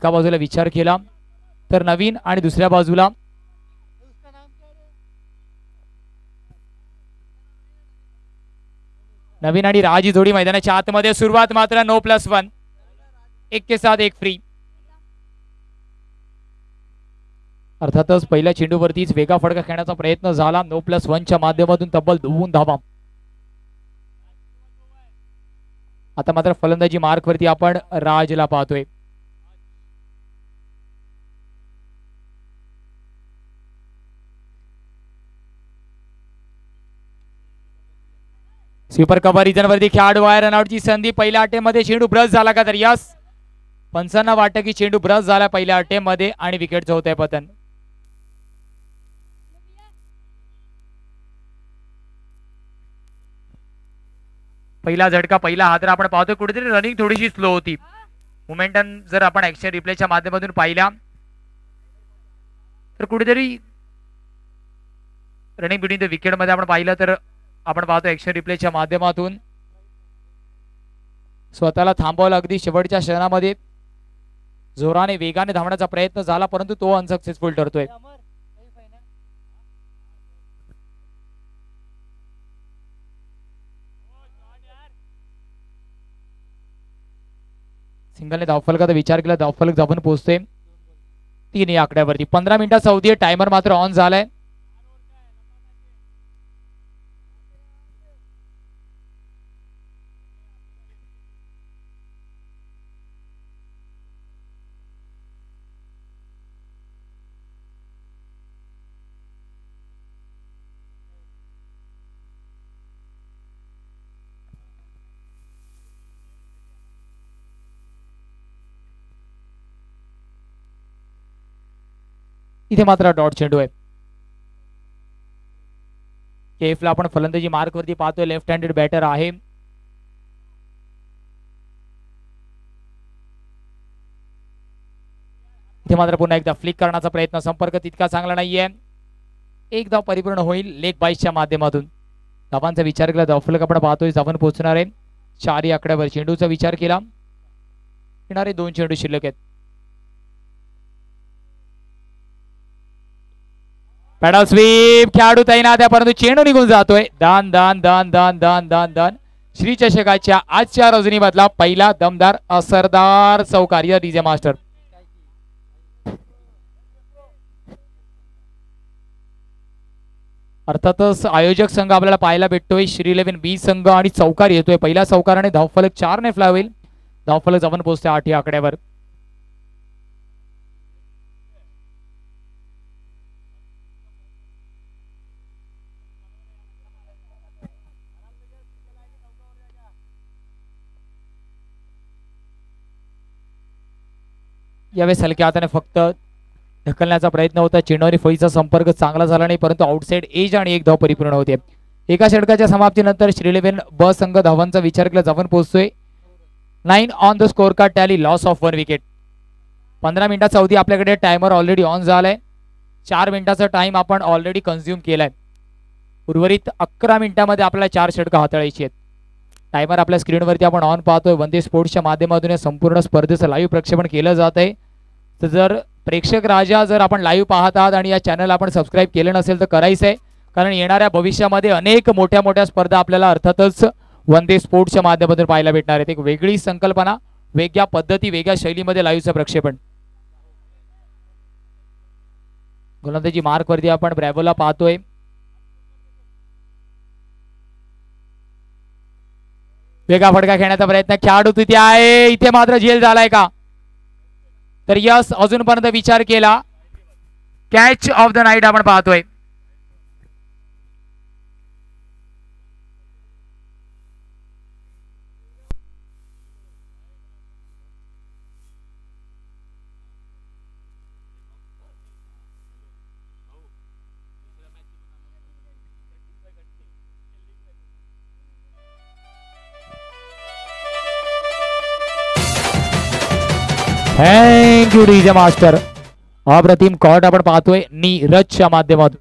एका बाजूला विचार केला तर नवीन आणि दुसऱ्या बाजूला नवीन आणि राज ही जोडी मैदानाच्या आतमध्ये. सुरुवात मात्र 9+1, 1 के साथ 1 फ्री. अर्थातच पहिल्या चेंडूवरतीच वेगा फडका खेळण्याचा प्रयत्न झाला. 9+1च्या माध्यमातून तब्बल 2 धावा. आता मात्र फलंदाजी मार्कवरती आपण राजला पाहतोय. स्वीपर कव्हर रिजन वरती खेळाडू आहे. रनआउटची संधी. पहिल्या अटेमध्ये चेंडू ब्रश झाला का तर यस, पंचांना वाटतं की चेंडू ब्रश झाला पहिल्या अटेमध्ये आणि विकेटचं होत आहे पतन. पहिला झटका, पहिला हादरा आपण पाहतोय. कुठेतरी रनिंग थोडीशी स्लो होती. मोमेंटम जर आपण ऍक्शन रिप्लेच्या माध्यमातून पाहिल्या तर कुठेतरी रनिंग बिटवीन द विकेट मध्ये आपण पाहिलं तर आपण पाहतो ऍक्शन रिप्लेच्या माध्यमातून स्वतःला थांबवलं. अगदी शेवटच्या क्षणामध्ये जोराने वेगाने धावण्याचा प्रयत्न झाला परंतु तो अनसक्सेसफुल ठरतोय. सिंगलने धावफलकाचा विचार केला. धावफलक जाऊन पोहोचते 3 या आकड्यावरती. 15 मिनिटाचा अवधी आहे. टायमर मात्र ऑन झालाय. इथे मात्र डॉट चेंडू आहे. केफला आपण फलंदाजी मार्क वरती पाहतोय. लेफ्ट हँडेड बॅटर आहे. इथे मात्र पुन्हा एकदा फ्लिक करण्याचा प्रयत्न. संपर्क तितका चांगला नाहीये. एक धाव परिपूर्ण होईल लेग बाईसच्या माध्यमातून. धावांचा विचार केला. धावफलक आपण पाहतोय जाऊन पोहोचणार आहे 4 या आकड्यावर. चेंडूचा विचार केला. येणारे 2 चेंडू शिल्लक आहेत. Paddle sweep. खेळाडू तैनात आहे परंतु चेंडू निघून जातोय. दान दान दान दान दान दान दान. श्री चषकाच्या आजच्या रजनीमधला पहिला दमदार असरदार चौकार या डीजे मास्टर. अर्थातच आयोजक संघ आपल्याला पाहायला भेटतोय. श्री 11 बी संघ आणि चौकार येतोय. पहिल्या चौकाराने धावफलक 4 ने फ्लाय होईल. धावफलक जाऊन पोहोचते 8 या आकड्यावर. यावेळेस हलक्या हाताने फक्त ढकलण्याचा प्रयत्न होता. चेंडूने फळीचा संपर्क चांगला झाला नाही परंतु आउटसाइड एज आणि एक धाव परिपूर्ण होते. एका षटकाच्या समाप्तीनंतर श्री 11 ब संघ धावांचा विचार केला जाऊन पोहोचतोय 9 on the score card tally. Loss of 1 wicket. 15 मिनिटाचा अवधी आपल्याकडे. टायमर ऑलरेडी ऑन झालाय. 4 मिनिटाचा टाइम आपण ऑलरेडी कन्झ्युम केलाय. उर्वरित 11 मिनिटांमध्ये आपल्याला 4 षटकं हाताळायची आहेत. टायमर आपल्या स्क्रीनवरती आपण ऑन पाहतोय. वंदे स्पोर्ट्सच्या माध्यमातून या संपूर्ण स्पर्धेचं लाईव्ह प्रक्षेपण केलं जात आहे. तर जर प्रेक्षक राजा जर आपण लाईव्ह पाहत आहात आणि या चॅनल आपण सबस्क्राईब केलं नसेल तर करायचं आहे. कारण येणाऱ्या भविष्यामध्ये अनेक मोठ्या मोठ्या स्पर्धा आपल्याला अर्थातच वंदे स्पोर्ट्सच्या माध्यमातून पाहायला भेटणार आहेत. एक वेगळी संकल्पना, वेगळ्या पद्धती, वेगळ्या शैलीमध्ये लाईव्हचं प्रक्षेपण. गोलंदाजी मार्क वरती आपण ब्रॅव्होला पाहतोय. वेगा फडका खेळण्याचा प्रयत्न. खेळाडू तिथे आहे. इथे मात्र झेल झालाय का तर यस, अजूनपर्यंत विचार केला. कॅच ऑफ द नाईट आपण पाहतोय. Thank you DJ master. अप्रतिम कॉर्ड आपण पाहतोय नीरजच्या माध्यमातून.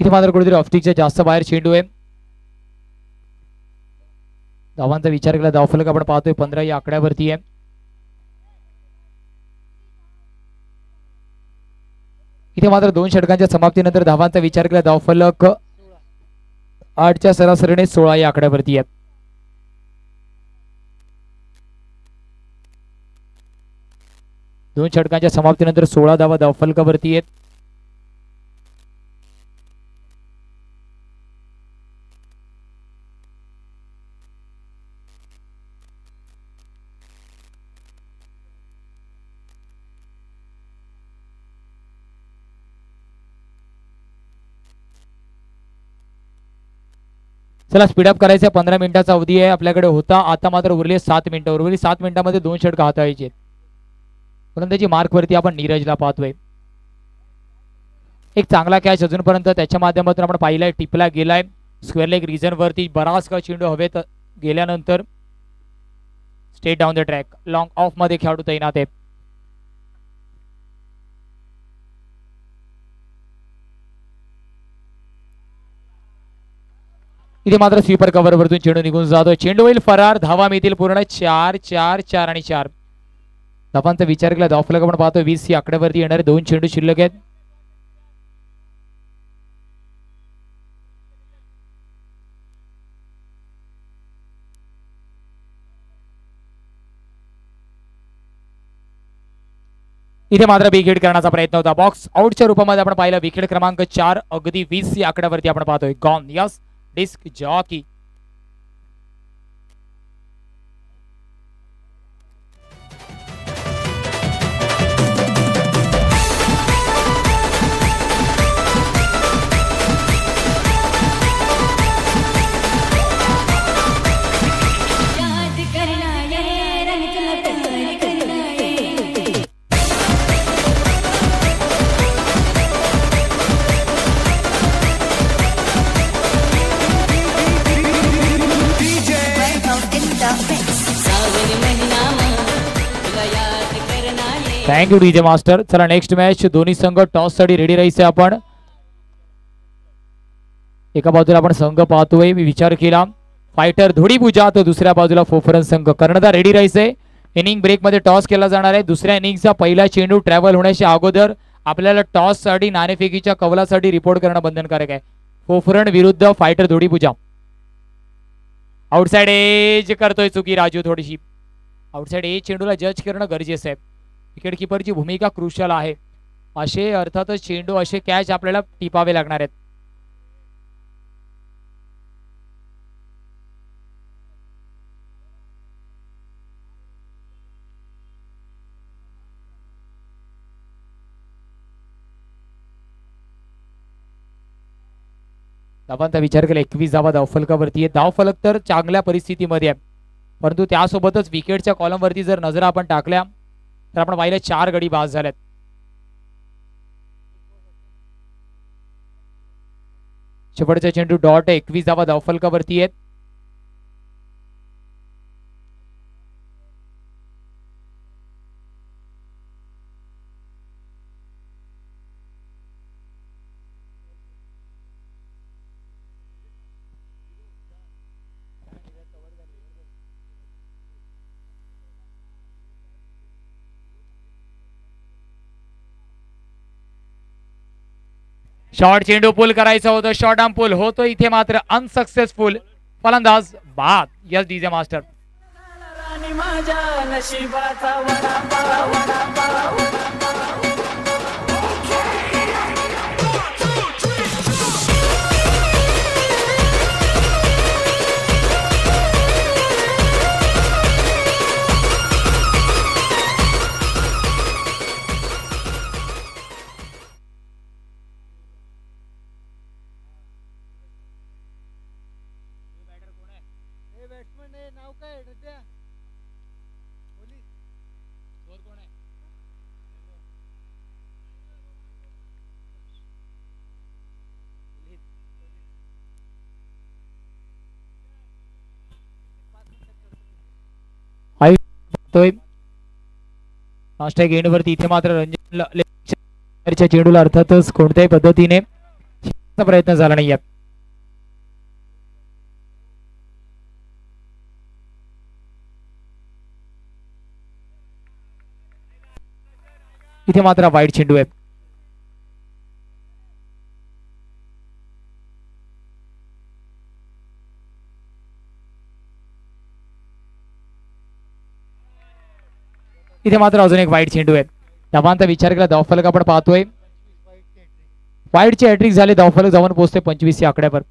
इथे मात्र कुठेतरी ऑफस्टिकच्या जास्त बाहेर चेंडू आहे. धावांचा विचार केला धावफलक आपण पाहतोय 15 या आकड्यावरती आहे. इथे मात्र 2 षटकांच्या समाप्तीनंतर धावांचा विचार केला धावफलक 8च्या सरासरीने 16 या आकड्यावरती आहे. दोन षटकांच्या समाप्तीनंतर 16 धावा धावफलकावरती आहेत. चला स्पीडअप करायचं 15 मिनिटाचा अवधी आहे आपल्याकडे होता. आता मात्र उरले 7 मिनिटं. उर्वरित 7 मिनिटांमध्ये 2 षटक हाताळायचे. फलंदाजी मार्क वरती आपण नीरजला पाहतोय. एक चांगला कॅच अजूनपर्यंत त्याच्या माध्यमातून आपण पाहिलाय टिपला गेलाय स्क्वेअर लेग रिजन वरती. बराच का चेंडू हवेत गेल्यानंतर state down the track long of मध्ये खेळाडू तैनात आहे. इथे मात्र स्वीपर कव्हर वरतून चेंडू निघून जातो. चेंडू होईल फरार. धावा मिळतील पूर्ण 4 4 4 आणि 4. धावांचा विचार केला धावफलक आपण पाहतो 20 या आकड्यावरती येणारे 2 चेंडू शिल्लक आहेत. इथे मात्र विकेट करण्याचा प्रयत्न होता. बॉक्स आउटच्या रूपामध्ये आपण पाहिलं विकेट क्रमांक 4 अगदी 20 या आकड्यावरती आपण पाहतोय. Gone yes disc jockey. Thank you DJ master. चला नेक्स्ट मॅच दोन्ही संघ टॉस साठी रेडी राहायचे. आपण एका बाजूला आपण संघ पाहतोय विचार केला फायटर धोडी पूजा तर दुसऱ्या बाजूला फोफरन संघ कर्णधार रेडी राहायचे. इनिंग ब्रेक मध्ये टॉस केला जाणार आहे. दुसऱ्या इनिंगचा पहिला चेंडू ट्रॅव्हल होण्याच्या अगोदर आपल्याला टॉस साठी नाणेफेकीच्या कवलासाठी रिपोर्ट करणं बंधनकारक आहे. फोफरन विरुद्ध फायटर धोडी पूजा. आउटसाइड एज करतोय चुकी राजू थोडीशी. आउटसाइड एज चेंडूला जज करणं गरजेचं आहे. विकेट किपरची भूमिका क्रुशियल आहे. असे अर्थातच चेंडू असे कॅच आपल्याला टिपावे लागणार आहेत. धावांचा विचार केला 21 धावा धावफलकावरती आहे. धावफलक तर चांगल्या परिस्थितीमध्ये आहे परंतु त्यासोबतच विकेटच्या कॉलम वरती जर नजर आपण टाकल्या तर आपण पाहिलं 4 गडी बाद झाल्यात. शेवटचा चेंडू डॉट 21 धावा धावफलकावरती आहेत. शॉर्ट चेंडू पुल करायचं होतं. शॉर्ट आर्म पुल होतो इथे मात्र अनसक्सेसफुल. फलंदाज बाद. Yes DJ master. गेंडवरती इथे मात्र रंजन चेंडूला अर्थातच कोणत्याही पद्धतीने प्रयत्न झाला नाहीये. इथे मात्र वाईट चेंडू आहे. इथे मात्र अजून एक वाईट चेंडू आहे. धावांचा विचार केला धावफलक आपण पाहतोय. वाईटची हॅट्रिक झाली. धावफलक जाऊन पोहोचते 25 या आकड्यावर.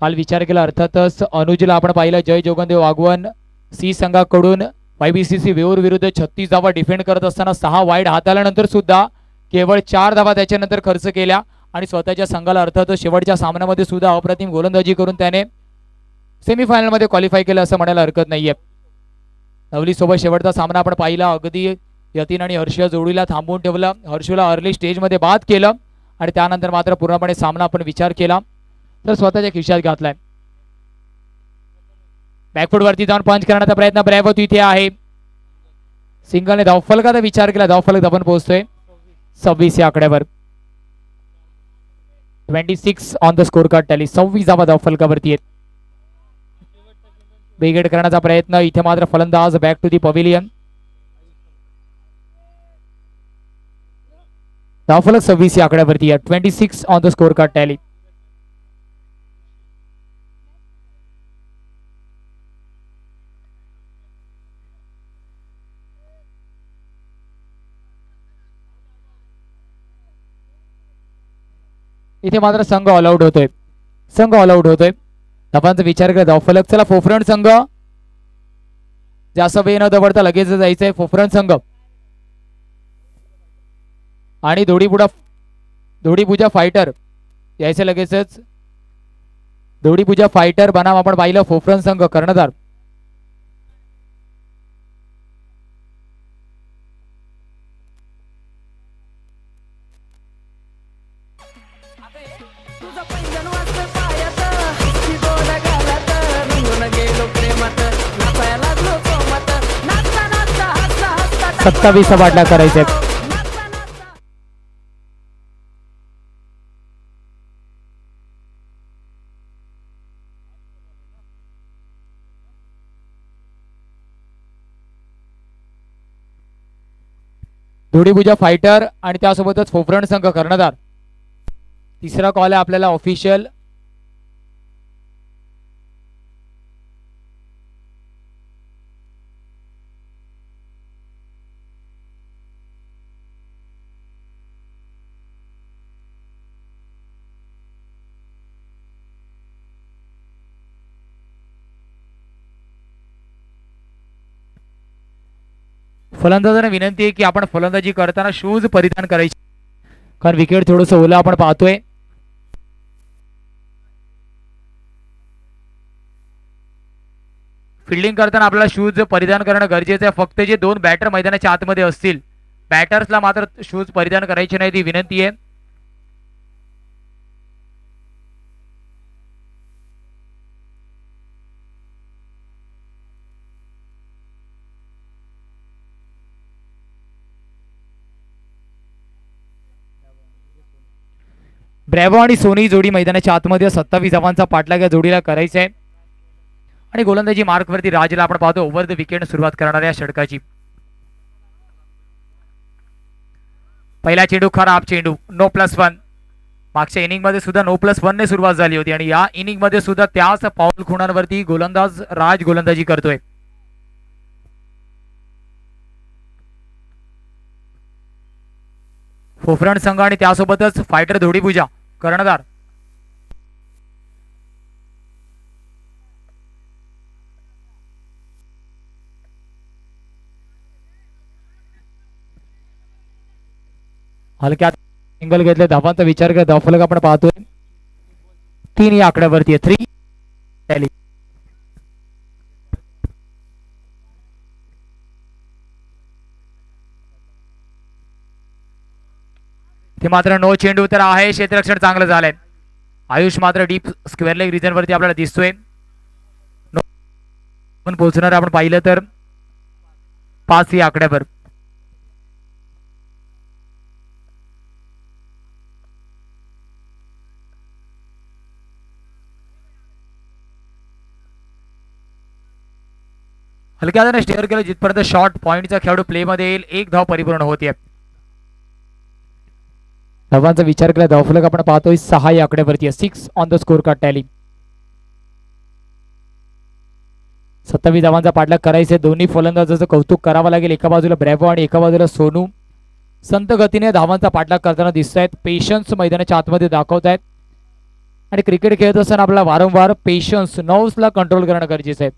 काल विचार केला अर्थातच अनुजला आपण पाहिलं जय जोगनदेव वागवण सी संघाकडून YBCC वेऊर विरुद्ध 36 धावा डिफेंड करत असताना 6 वाईड हाताळल्यानंतर सुद्धा केवळ 4 धावा त्याच्यानंतर खर्च केल्या आणि स्वतःच्या संघाला अर्थातच शेवटच्या सामन्यामध्ये सुद्धा अप्रतिम गोलंदाजी करून त्याने सेमीफायनल मध्ये क्वालिफाय केलं असं म्हणायला हरकत नाहीये. नवली सोबत शेवटचा सामना आपण पाहिला. अगदी यतीन आणि हर्ष जोडीला थांबवून ठेवलं. हर्षला अर्ली स्टेज मध्ये बाद केलं आणि त्यानंतर मात्र पूर्णपणे सामना आपण विचार केला तर स्वतःच्या खिशात घातलाय. बॅकफूट वरती जाऊन पंच करण्याचा प्रयत्न ब्रॅव्हो इथे आहे. सिंगलने धावफलकाचा विचार केला. धावफलक धावून पोहोचतोय 26 या आकड्यावर. 26 on the score card tally. 26 धावा धावफलकावरती आहेत. ब्रिगेड करण्याचा प्रयत्न. इथे मात्र फलंदाज बॅक टू दी पवेलियन. धावफलक 26 या आकड्यावरती आहे. 26 on the score card tally. इथे मात्र संघ ऑल आउट होतोय. संघ ऑल आउट होतोय. धावांचा विचार केला धावफलक. चला फोफरंट संघ जास्त वेळ न दवडता लगेच जायचंय. फोफरंट संघ आणि धोडीपुजा फायटर यायचं लगेचच. धोडीपुजा फायटर बनाम आपण पाहिलं फोफरंट संघ कर्णधार. सत्तावीस वाटला करायचे. धोडीपुजा फायटर आणि त्यासोबतच फोफरंट संघ कर्णधार. तिसरा कॉल आहे आपल्याला ऑफिशियल. फलंदाजांना विनंती आहे की आपण फलंदाजी करताना शूज परिधान करायचे कारण विकेट थोडस ओला आपण पाहतोय. फिल्डिंग करताना आपल्याला शूज परिधान करणं गरजेचं आहे. फक्त जे 2 बॅटर मैदानाच्या आतमध्ये असतील बॅटर्सला मात्र शूज परिधान करायचे नाही ती विनंती आहे. ब्रॅव्हो आणि सोनी जोडी मैदानाच्या आतमध्ये 27 धावांचा पाठलाग या जोडीला करायचा आहे आणि गोलंदाजी मार्कवरती राजला आपण पाहतो ओव्हर द विकेट सुरुवात करणाऱ्या षटकाची. पहिला चेंडू खराब चेंडू. नो +1. मागच्या इनिंग मध्ये सुद्धा नो +1 ने सुरुवात झाली होती आणि या इनिंग मध्ये सुद्धा त्याच पाऊल खुणांवरती गोलंदाज राज गोलंदाजी करतोय. फोफरंट संघ आणि त्यासोबतच फायटर धोडीपुजा कर्णधार. हलक्यात सिंगल घेतले. धावांचा विचार केला धावफलक आपण पाहतोय 3 या आकड्यावरती आहे. 3 टॅली. ते मात्र नो चेंडू तर आहे. क्षेत्ररक्षण चांगलं झालंय. आयुष मात्र डीप स्क्वेअर लेग रिजन वरती आपल्याला दिसतोय. पोहोचणार आपण पाहिलं तर 5 या आकड्यावर. हलक्या हाताने स्टेअर केलं जिथपर्यंत शॉर्ट पॉईंटचा खेळाडू प्ले मध्ये येईल. एक धाव परिपूर्ण होते. धावांचा विचार केला धावफलक आपण पाहतोय 6 या आकड्यावरती. 6 on the score card tally. 27 धावांचा पाठलाग करायचे. दोन्ही फलंदाजाचं कौतुक करावं लागेल. एका बाजूला ब्रॅव्हो आणि एका बाजूला सोनू संत गतीने धावांचा पाठलाग करताना दिसत आहेत. पेशन्स मैदानाच्या आतमध्ये दाखवत आहेत आणि क्रिकेट खेळत असताना आपल्याला वारंवार पेशन्स नर्व्सला कंट्रोल करणं गरजेचं आहे.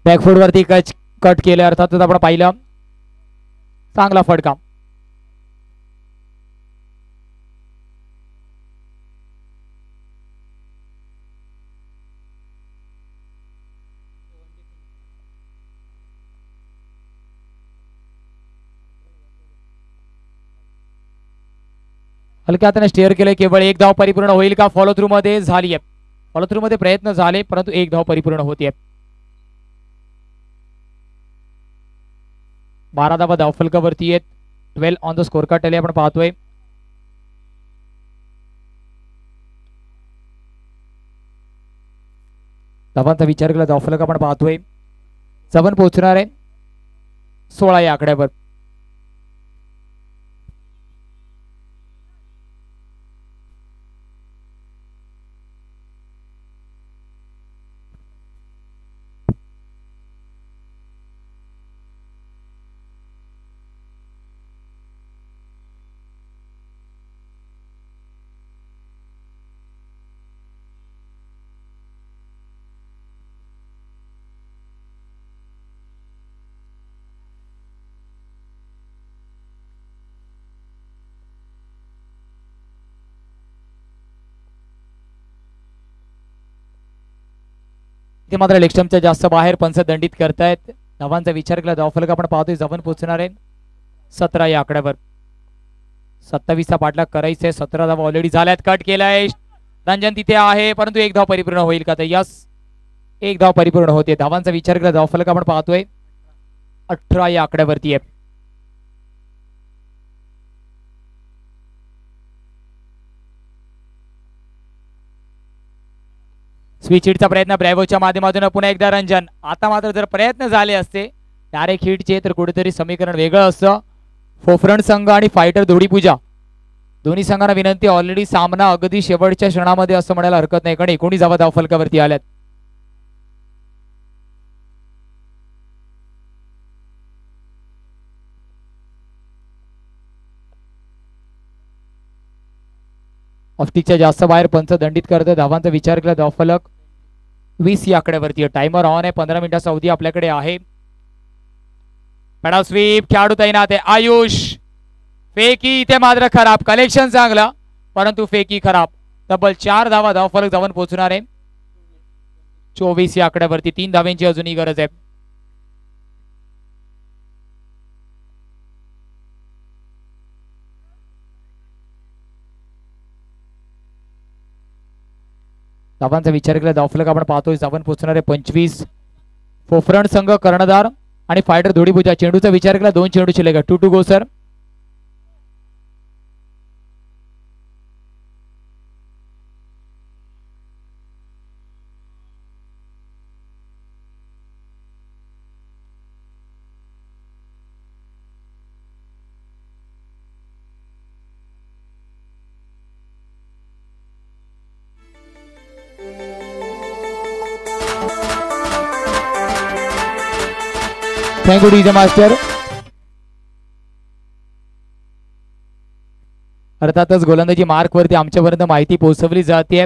बॅकफूट वरती कट केले अर्थातच आपण पाहिलं. चांगला फटका. हलक्या हाताने स्टेअर केले. केवळ एक धाव परिपूर्ण होईल का? फॉलो थ्रू मध्ये झाली आहे. फॉलो थ्रू मध्ये प्रयत्न झाले परंतु एक धाव परिपूर्ण होतीये. 12 धावा धावफलकावरती आहेत. 12 on the score card tally आपण पाहतोय. धावांचा विचार केला धावफलक आपण पाहतोय. 7 पोहोचणार आहे 16 या आकड्यावर. ते मात्र लेगस्टम्पच्या जास्त बाहेर पंच दंडित करतायत. धावांचा विचार केला धावफलक आपण पाहतोय. 7 पोहोचणार आहे 17 या आकड्यावर. 27 चा पाठलाग करायचा आहे. 17 धावा ऑलरेडी झाल्यात. कट केलाय. रंजन तिथे आहे परंतु एक धाव परिपूर्ण होईल का? तर यस एक धाव परिपूर्ण होते. धावांचा विचार केला धावफलक आपण पाहतोय 18 या आकड्यावरती आहे. स्विच हिटचा प्रयत्न ब्रॅव्होच्या माध्यमातून पुन्हा एकदा रंजन. आता मात्र जर प्रयत्न झाले असते डायरेक्ट हिटचे तर कुठेतरी समीकरण वेगळं असतं. फोफरंट संघ आणि फायटर धोडीपूजा दोन्ही संघांना विनंती. ऑलरेडी सामना अगदी शेवटच्या क्षणामध्ये असं म्हणायला हरकत नाही कारण 19 धावा धावफलकावरती आल्यात. ऑफस्टिकच्या जास्त बाहेर पंच दंडित करत. धावांचा विचार केला धावफलक 20 या आकड्यावरती. टाइमर ऑन आहे. 15 मिनिटाचा अवधी आपल्याकडे आहे. पेडा स्वीप खेळाडू तैनात आहे. आयुष फेकी इथे मात्र खराब. कलेक्शन चांगलं परंतु फेकी खराब. तब्बल 4 धावा धावफलक जाऊन पोहोचणार आहे 24 या आकड्यावरती. 3 धाव्यांची अजूनही गरज आहे. धावांचा विचार केला धावफलक आपण पाहतोय. 7 पोहोचणार आहे 25. फोफरंट संघ कर्णधार आणि फायटर धोडीपूजा. चेंडूचा विचार केला 2 चेंडू शिल्लक. 2 गो सर. Thank you DJ master. अर्थातच गोलंदाजी मार्क वरती आमच्यापर्यंत माहिती पोहोचवली जाते.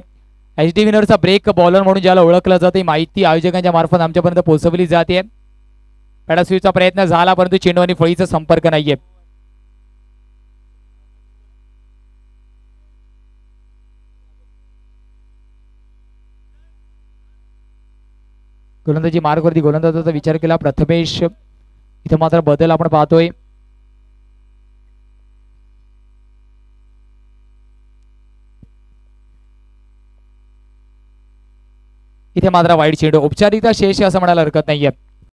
HD विनरचा ब्रेक बॉलर म्हणून ज्याला ओळखलं जाते माहिती आयोजकांच्या मार्फत आमच्यापर्यंत पोहोचवली जाते. पेडा स्वीपचा प्रयत्न झाला परंतु चेंडू आणि फळीचा संपर्क नाहीये. गोलंदाजी मार्क वरती गोलंदाजाचा विचार केला प्रथमेश. इथे मात्र बदल आपण पाहतोय. इथे मात्र वाईट चेंडू. औपचारिकता शेष असं म्हणायला हरकत नाहीये.